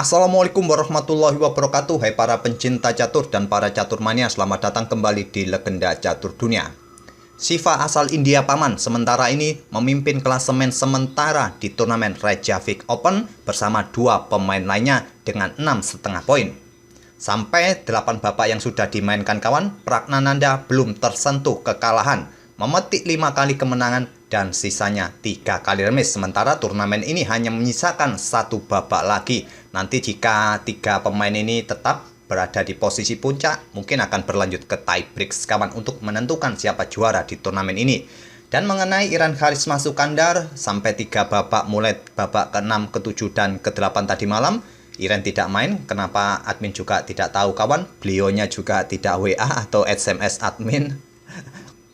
Assalamualaikum warahmatullahi wabarakatuh. Hai para pencinta catur dan para catur mania, selamat datang kembali di Legenda Catur Dunia. Shiva asal India paman sementara ini memimpin klasemen sementara di turnamen Reykjavik Open bersama dua pemain lainnya dengan 6,5 poin. Sampai 8 babak yang sudah dimainkan kawan, Pragnananda belum tersentuh kekalahan, memetik 5 kali kemenangan dan sisanya 3 kali remis. Sementara turnamen ini hanya menyisakan 1 babak lagi. Nanti jika 3 pemain ini tetap berada di posisi puncak, mungkin akan berlanjut ke tie break kawan untuk menentukan siapa juara di turnamen ini. Dan mengenai Iran Kharisma Sukandar, sampai 3 babak mulai babak ke-6, ke-7, dan ke-8 tadi malam, Iran tidak main. Kenapa admin juga tidak tahu kawan, beliaunya juga tidak WA atau SMS admin.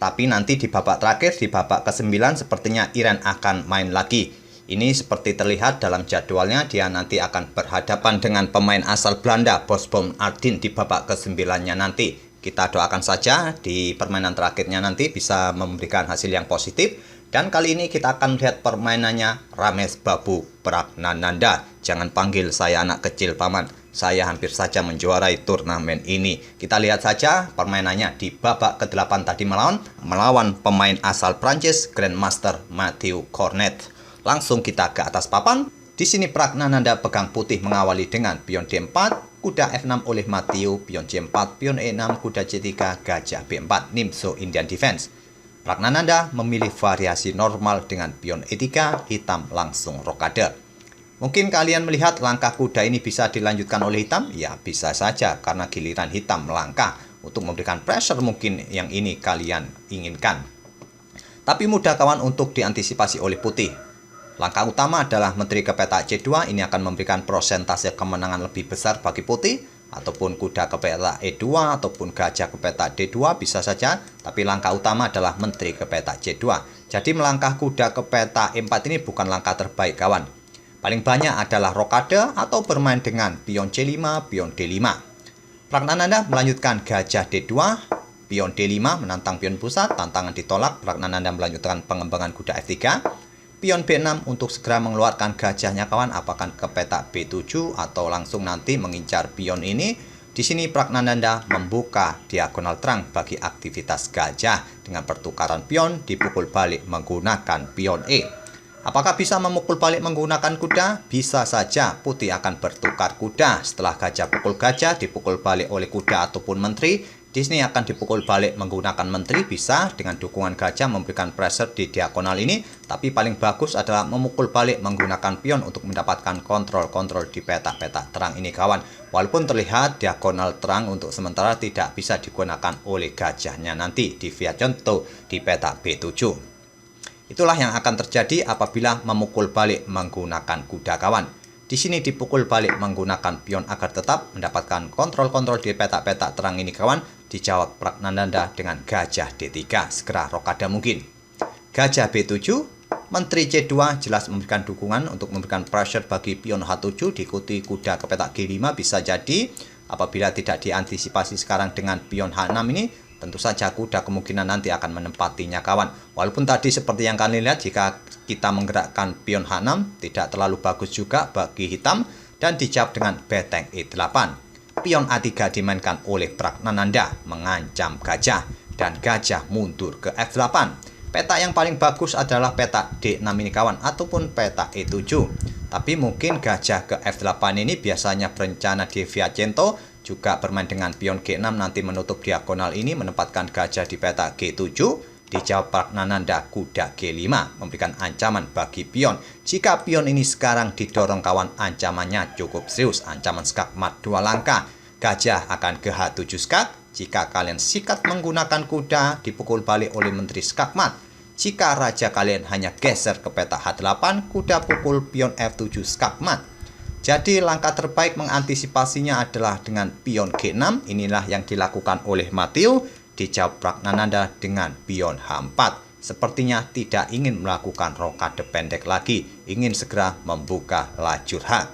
Tapi nanti di babak terakhir, di babak ke-9, sepertinya Iran akan main lagi. Ini seperti terlihat dalam jadwalnya, dia nanti akan berhadapan dengan pemain asal Belanda, Bosbom Ardin, di babak ke-9-nya nanti. Kita doakan saja di permainan terakhirnya nanti bisa memberikan hasil yang positif. Dan kali ini kita akan lihat permainannya Ramesh Babu Pragnananda. Jangan panggil saya anak kecil paman, saya hampir saja menjuarai turnamen ini. Kita lihat saja permainannya di babak ke-8 tadi melawan pemain asal Prancis, Grandmaster Mathieu Cornet. Langsung kita ke atas papan. Di sini Pragnananda pegang putih mengawali dengan pion D4, kuda F6 oleh Mathieu, pion C4, pion E6, kuda C3, gajah B4, Nimzo Indian Defense. Pragnananda memilih variasi normal dengan pion E3, hitam langsung rokade. Mungkin kalian melihat langkah kuda ini bisa dilanjutkan oleh hitam? Ya bisa saja, karena giliran hitam melangkah untuk memberikan pressure mungkin yang ini kalian inginkan. Tapi mudah kawan untuk diantisipasi oleh putih. Langkah utama adalah menteri ke petak C2, ini akan memberikan persentase kemenangan lebih besar bagi putih. Ataupun kuda ke petak E2 ataupun gajah ke petak D2 bisa saja. Tapi langkah utama adalah menteri ke petak C2. Jadi melangkah kuda ke petak E4 ini bukan langkah terbaik kawan. Paling banyak adalah rokade atau bermain dengan pion C5, pion D5. Pragnananda melanjutkan gajah D2, pion D5 menantang pion pusat, tantangan ditolak. Pragnananda melanjutkan pengembangan kuda F3, pion B6 untuk segera mengeluarkan gajahnya kawan, apakah ke petak B7 atau langsung nanti mengincar pion ini. Di sini Pragnananda membuka diagonal terang bagi aktivitas gajah dengan pertukaran pion dipukul balik menggunakan pion E. Apakah bisa memukul balik menggunakan kuda? Bisa saja, putih akan bertukar kuda. Setelah gajah pukul gajah, dipukul balik oleh kuda ataupun menteri. Di sini akan dipukul balik menggunakan menteri, bisa dengan dukungan gajah memberikan pressure di diagonal ini. Tapi paling bagus adalah memukul balik menggunakan pion untuk mendapatkan kontrol-kontrol di petak-petak terang ini kawan. Walaupun terlihat diagonal terang untuk sementara tidak bisa digunakan oleh gajahnya nanti di via contoh di petak B7. Itulah yang akan terjadi apabila memukul balik menggunakan kuda kawan. Di sini dipukul balik menggunakan pion agar tetap mendapatkan kontrol-kontrol di petak-petak terang ini kawan. Dijawab Pragnananda dengan gajah D3, segera rokade mungkin. Gajah B7, menteri C2 jelas memberikan dukungan untuk memberikan pressure bagi pion H7, diikuti kuda ke petak G5 bisa jadi. Apabila tidak diantisipasi sekarang dengan pion H6 ini, tentu saja kuda kemungkinan nanti akan menempatinya kawan. Walaupun tadi seperti yang kalian lihat, jika kita menggerakkan pion H6 tidak terlalu bagus juga bagi hitam. Dan dijawab dengan beteng E8. Pion A3 dimainkan oleh Pragnananda mengancam gajah. Dan gajah mundur ke F8. Petak yang paling bagus adalah petak D6 ini kawan, ataupun petak E7. Tapi mungkin gajah ke F8 ini biasanya berencana di via cento, juga bermain dengan pion G6 nanti menutup diagonal ini, menempatkan gajah di petak G7. Dijawab Pragnananda kuda G5, memberikan ancaman bagi pion. Jika pion ini sekarang didorong kawan, ancamannya cukup serius, ancaman skakmat 2 langkah. Gajah akan ke H7 skak. Jika kalian sikat menggunakan kuda, dipukul balik oleh menteri skakmat. Jika raja kalian hanya geser ke petak H8, kuda pukul pion F7 skakmat. Jadi langkah terbaik mengantisipasinya adalah dengan pion G6. Inilah yang dilakukan oleh Mathieu. Dijawab Pragnananda dengan pion H4. Sepertinya tidak ingin melakukan rokade pendek lagi, ingin segera membuka lajur H.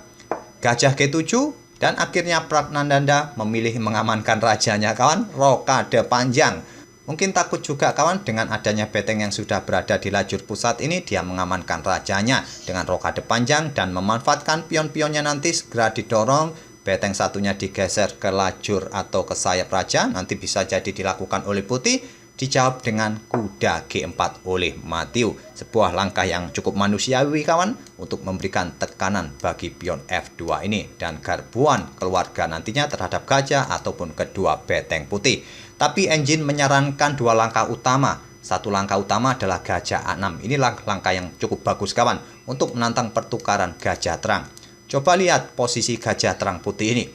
Gajah G7, dan akhirnya Pragnananda memilih mengamankan rajanya kawan, rokade panjang. Mungkin takut juga kawan dengan adanya beteng yang sudah berada di lajur pusat ini, dia mengamankan rajanya dengan rokade panjang dan memanfaatkan pion-pionnya nanti segera didorong. Beteng satunya digeser ke lajur atau ke sayap raja, nanti bisa jadi dilakukan oleh putih. Dijawab dengan kuda G4 oleh Matthew. Sebuah langkah yang cukup manusiawi kawan untuk memberikan tekanan bagi pion F2 ini. Dan garbuan keluarga nantinya terhadap gajah ataupun kedua beteng putih. Tapi engine menyarankan dua langkah utama. Satu langkah utama adalah gajah A6. Inilah langkah yang cukup bagus kawan untuk menantang pertukaran gajah terang. Coba lihat posisi gajah terang putih ini.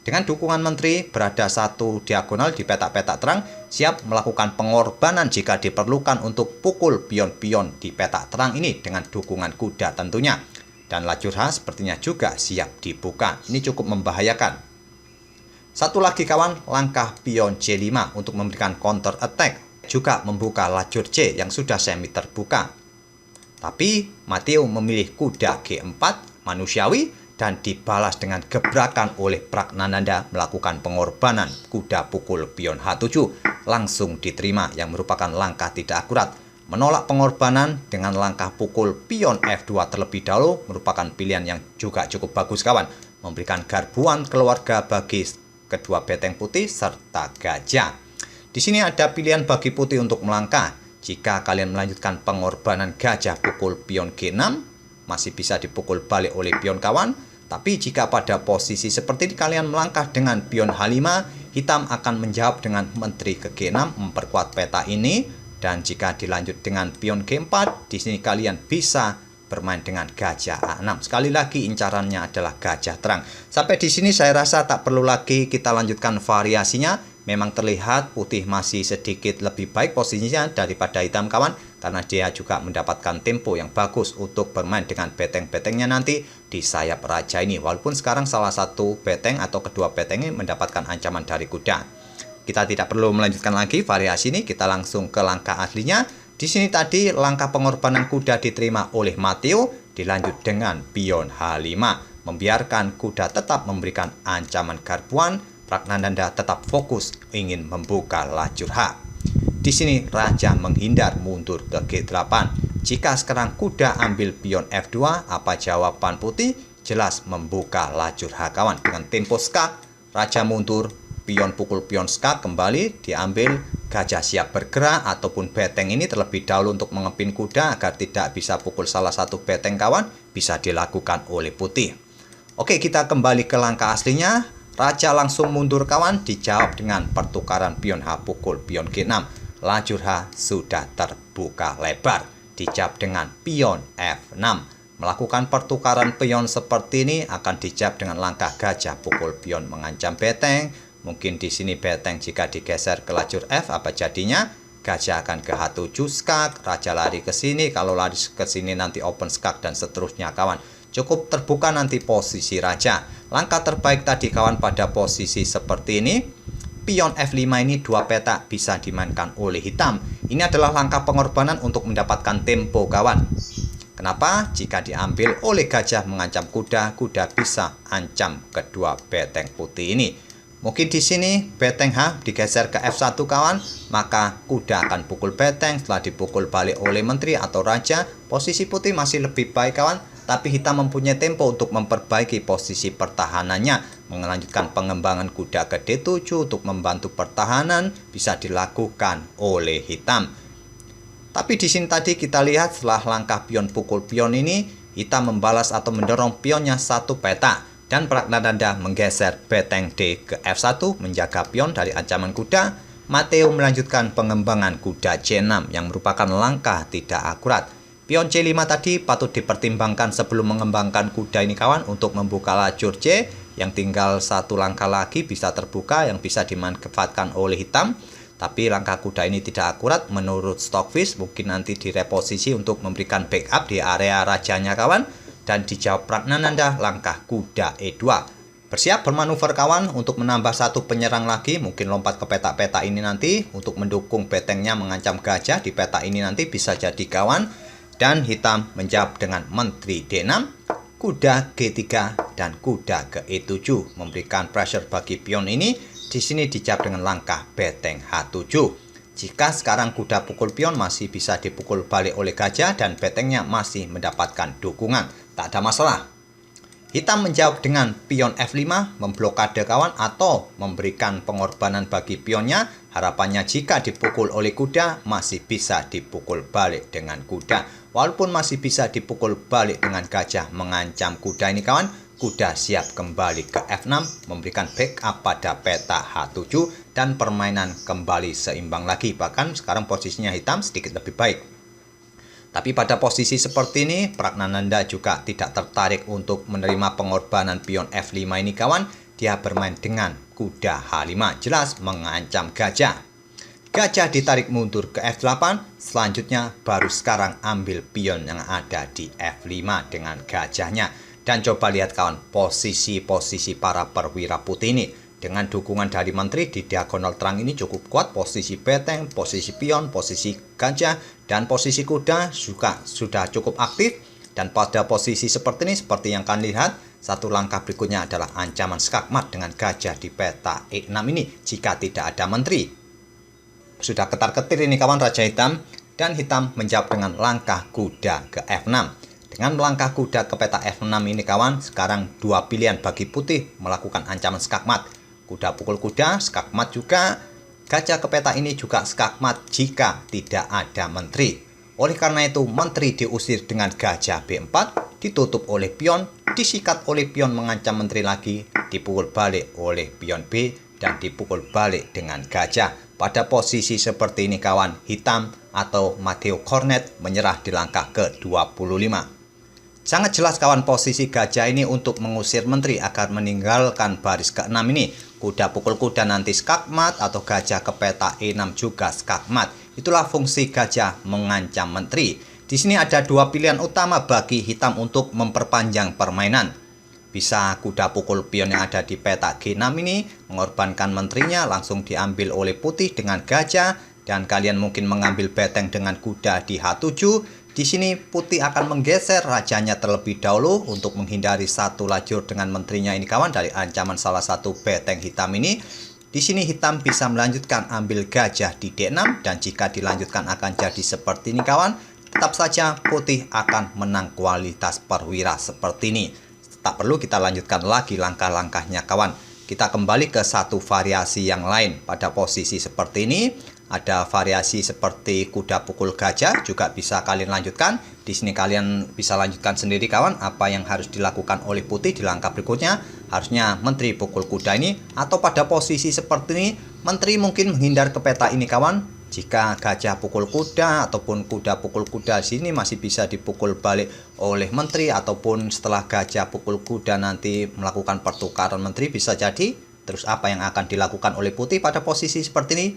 Dengan dukungan menteri berada satu diagonal di petak-petak terang, siap melakukan pengorbanan jika diperlukan untuk pukul pion-pion di petak terang ini dengan dukungan kuda tentunya. Dan lajur H sepertinya juga siap dibuka. Ini cukup membahayakan. Satu lagi kawan, langkah pion C5 untuk memberikan counter attack. Juga membuka lajur C yang sudah semi terbuka. Tapi Matthew memilih kuda G4 manusiawi dan dibalas dengan gebrakan oleh Pragnananda melakukan pengorbanan kuda pukul pion H7 langsung diterima yang merupakan langkah tidak akurat. Menolak pengorbanan dengan langkah pukul pion F2 terlebih dahulu merupakan pilihan yang juga cukup bagus kawan, memberikan garbuan keluarga bagi kedua beteng putih serta gajah. Di sini ada pilihan bagi putih untuk melangkah. Jika kalian melanjutkan pengorbanan gajah pukul pion G6 masih bisa dipukul balik oleh pion kawan. Tapi jika pada posisi seperti ini kalian melangkah dengan pion H5, hitam akan menjawab dengan menteri ke G6 memperkuat peta ini. Dan jika dilanjut dengan pion G4, di sini kalian bisa bermain dengan gajah A6. Sekali lagi incarannya adalah gajah terang. Sampai di sini saya rasa tak perlu lagi kita lanjutkan variasinya. Memang terlihat putih masih sedikit lebih baik posisinya daripada hitam kawan, karena dia juga mendapatkan tempo yang bagus untuk bermain dengan beteng-betengnya nanti di sayap raja ini. Walaupun sekarang salah satu beteng atau kedua beteng ini mendapatkan ancaman dari kuda. Kita tidak perlu melanjutkan lagi variasi ini, kita langsung ke langkah aslinya. Di sini tadi langkah pengorbanan kuda diterima oleh Matthew, dilanjut dengan pion H5, membiarkan kuda tetap memberikan ancaman garbuan. Pragnananda tetap fokus ingin membuka lajur H. Di sini raja menghindar mundur ke G8. Jika sekarang kuda ambil pion F2, apa jawaban putih? Jelas membuka lajur H kawan. Dengan tempo skak, raja mundur, pion pukul pion skak kembali diambil, gajah siap bergerak ataupun beteng ini terlebih dahulu untuk mengepin kuda agar tidak bisa pukul salah satu beteng kawan, bisa dilakukan oleh putih. Oke, kita kembali ke langkah aslinya. Raja langsung mundur kawan, dijawab dengan pertukaran pion H pukul pion G6. Lajur H sudah terbuka lebar, dijawab dengan pion F6. Melakukan pertukaran pion seperti ini akan dijawab dengan langkah gajah pukul pion mengancam beteng. Mungkin di sini beteng jika digeser ke lajur F apa jadinya? Gajah akan ke H7 skak, raja lari ke sini, kalau lari ke sini nanti open skak dan seterusnya kawan. Cukup terbuka nanti posisi raja. Langkah terbaik tadi kawan pada posisi seperti ini. Pion F5 ini dua petak bisa dimainkan oleh hitam. Ini adalah langkah pengorbanan untuk mendapatkan tempo kawan. Kenapa? Jika diambil oleh gajah mengancam kuda, kuda bisa ancam kedua beteng putih ini. Mungkin di sini beteng H digeser ke F1 kawan, maka kuda akan pukul beteng setelah dipukul balik oleh menteri atau raja. Posisi putih masih lebih baik kawan, tapi hitam mempunyai tempo untuk memperbaiki posisi pertahanannya. Melanjutkan pengembangan kuda ke D7 untuk membantu pertahanan bisa dilakukan oleh hitam. Tapi di sini tadi kita lihat setelah langkah pion pukul pion ini, hitam membalas atau mendorong pionnya satu petak. Dan Pragnananda menggeser beteng D ke F1 menjaga pion dari ancaman kuda. Matthew melanjutkan pengembangan kuda C6 yang merupakan langkah tidak akurat. Pion C5 tadi patut dipertimbangkan sebelum mengembangkan kuda ini kawan untuk membuka lajur C yang tinggal satu langkah lagi bisa terbuka yang bisa dimanfaatkan oleh hitam. Tapi langkah kuda ini tidak akurat menurut Stockfish, mungkin nanti direposisi untuk memberikan backup di area rajanya kawan. Dan dijawab Pragnananda langkah kuda E2. Bersiap bermanuver kawan untuk menambah satu penyerang lagi, mungkin lompat ke petak-petak ini nanti untuk mendukung betengnya mengancam gajah di petak ini nanti bisa jadi kawan. Dan hitam menjawab dengan menteri D6, kuda G3 dan kuda ke E7 memberikan pressure bagi pion ini. Di sini dijawab dengan langkah beteng H7. Jika sekarang kuda pukul pion masih bisa dipukul balik oleh gajah dan betengnya masih mendapatkan dukungan, tak ada masalah. Hitam menjawab dengan pion F5 memblokade kawan atau memberikan pengorbanan bagi pionnya. Harapannya jika dipukul oleh kuda masih bisa dipukul balik dengan kuda. Walaupun masih bisa dipukul balik dengan gajah mengancam kuda ini kawan, kuda siap kembali ke F6 memberikan backup pada peta H7 dan permainan kembali seimbang lagi. Bahkan sekarang posisinya hitam sedikit lebih baik. Tapi pada posisi seperti ini, Pragnananda juga tidak tertarik untuk menerima pengorbanan pion F5 ini kawan. Dia bermain dengan kuda H5, jelas mengancam gajah. Gajah ditarik mundur ke F8, selanjutnya baru sekarang ambil pion yang ada di F5 dengan gajahnya. Dan coba lihat kawan, posisi-posisi para perwira putih ini. Dengan dukungan dari menteri di diagonal terang ini cukup kuat. Posisi beteng, posisi pion, posisi gajah, dan posisi kuda juga sudah cukup aktif. Dan pada posisi seperti ini, seperti yang kalian lihat, satu langkah berikutnya adalah ancaman skakmat dengan gajah di peta E6 ini jika tidak ada menteri. Sudah ketar-ketir ini kawan Raja Hitam, dan hitam menjawab dengan langkah kuda ke F6. Dengan melangkah kuda ke peta F6 ini kawan, sekarang dua pilihan bagi putih melakukan ancaman skakmat. Kuda pukul kuda, skakmat juga. Gajah ke peta ini juga skakmat jika tidak ada menteri. Oleh karena itu, menteri diusir dengan gajah B4, ditutup oleh pion, disikat oleh pion mengancam menteri lagi, dipukul balik oleh pion B, dan dipukul balik dengan gajah. Pada posisi seperti ini kawan, hitam atau Matteo Cornet menyerah di langkah ke-25. Sangat jelas kawan posisi gajah ini untuk mengusir menteri agar meninggalkan baris ke-6 ini. Kuda pukul kuda nanti skakmat atau gajah ke peta E6 juga skakmat. Itulah fungsi gajah mengancam menteri. Di sini ada dua pilihan utama bagi hitam untuk memperpanjang permainan. Bisa kuda pukul pion yang ada di peta G6 ini, mengorbankan menterinya langsung diambil oleh putih dengan gajah. Dan kalian mungkin mengambil beteng dengan kuda di H7. Di sini putih akan menggeser rajanya terlebih dahulu untuk menghindari satu lajur dengan menterinya ini kawan dari ancaman salah satu beteng hitam ini. Di sini hitam bisa melanjutkan ambil gajah di D6 dan jika dilanjutkan akan jadi seperti ini kawan. Tetap saja putih akan menang kualitas perwira seperti ini. Tak perlu kita lanjutkan lagi langkah-langkahnya kawan. Kita kembali ke satu variasi yang lain. Pada posisi seperti ini ada variasi seperti kuda pukul gajah juga bisa kalian lanjutkan. Di sini kalian bisa lanjutkan sendiri kawan apa yang harus dilakukan oleh putih di langkah berikutnya. Harusnya menteri pukul kuda ini atau pada posisi seperti ini menteri mungkin menghindar ke peta ini kawan. Jika gajah pukul kuda ataupun kuda pukul kuda di sini masih bisa dipukul balik oleh menteri ataupun setelah gajah pukul kuda nanti melakukan pertukaran menteri bisa jadi. Terus apa yang akan dilakukan oleh putih pada posisi seperti ini?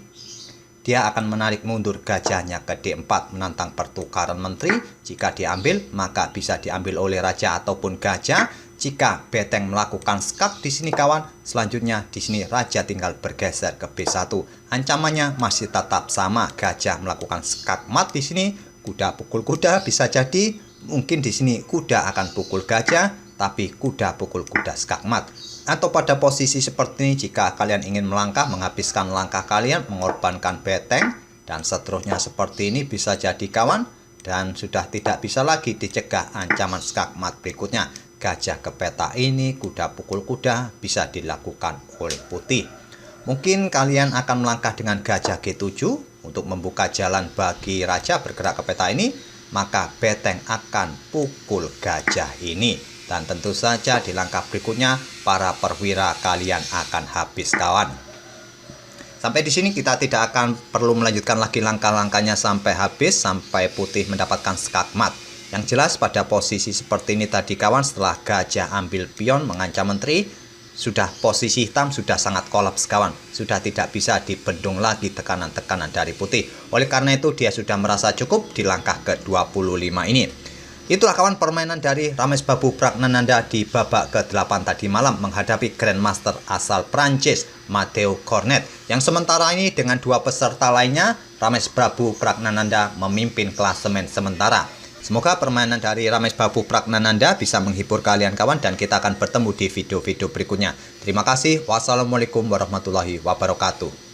Dia akan menarik mundur gajahnya ke D4 menantang pertukaran menteri. Jika diambil, maka bisa diambil oleh raja ataupun gajah. Jika beteng melakukan skak di sini kawan, selanjutnya di sini raja tinggal bergeser ke B1. Ancamannya masih tetap sama, gajah melakukan skak mat di sini, kuda pukul kuda bisa jadi. Mungkin di sini kuda akan pukul gajah, tapi kuda pukul kuda skak mat. Atau pada posisi seperti ini jika kalian ingin melangkah, menghabiskan langkah kalian, mengorbankan beteng, dan seterusnya seperti ini bisa jadi kawan. Dan sudah tidak bisa lagi dicegah ancaman skakmat berikutnya. Gajah ke peta ini, kuda pukul kuda bisa dilakukan oleh putih. Mungkin kalian akan melangkah dengan gajah G7 untuk membuka jalan bagi raja bergerak ke peta ini. Maka beteng akan pukul gajah ini. Dan tentu saja di langkah berikutnya para perwira kalian akan habis kawan. Sampai di sini kita tidak akan perlu melanjutkan lagi langkah-langkahnya sampai habis, sampai putih mendapatkan skakmat. Yang jelas pada posisi seperti ini tadi kawan, setelah gajah ambil pion mengancam menteri, sudah posisi hitam sudah sangat kolaps kawan. Sudah tidak bisa dibendung lagi tekanan-tekanan dari putih. Oleh karena itu dia sudah merasa cukup di langkah ke-25 ini. Itulah kawan permainan dari Ramesh Babu Pragnananda di babak ke-8 tadi malam menghadapi Grandmaster asal Prancis Matteo Cornet. Yang sementara ini dengan dua peserta lainnya, Ramesh Babu Pragnananda memimpin klasemen sementara. Semoga permainan dari Ramesh Babu Pragnananda bisa menghibur kalian kawan dan kita akan bertemu di video-video berikutnya. Terima kasih. Wassalamualaikum warahmatullahi wabarakatuh.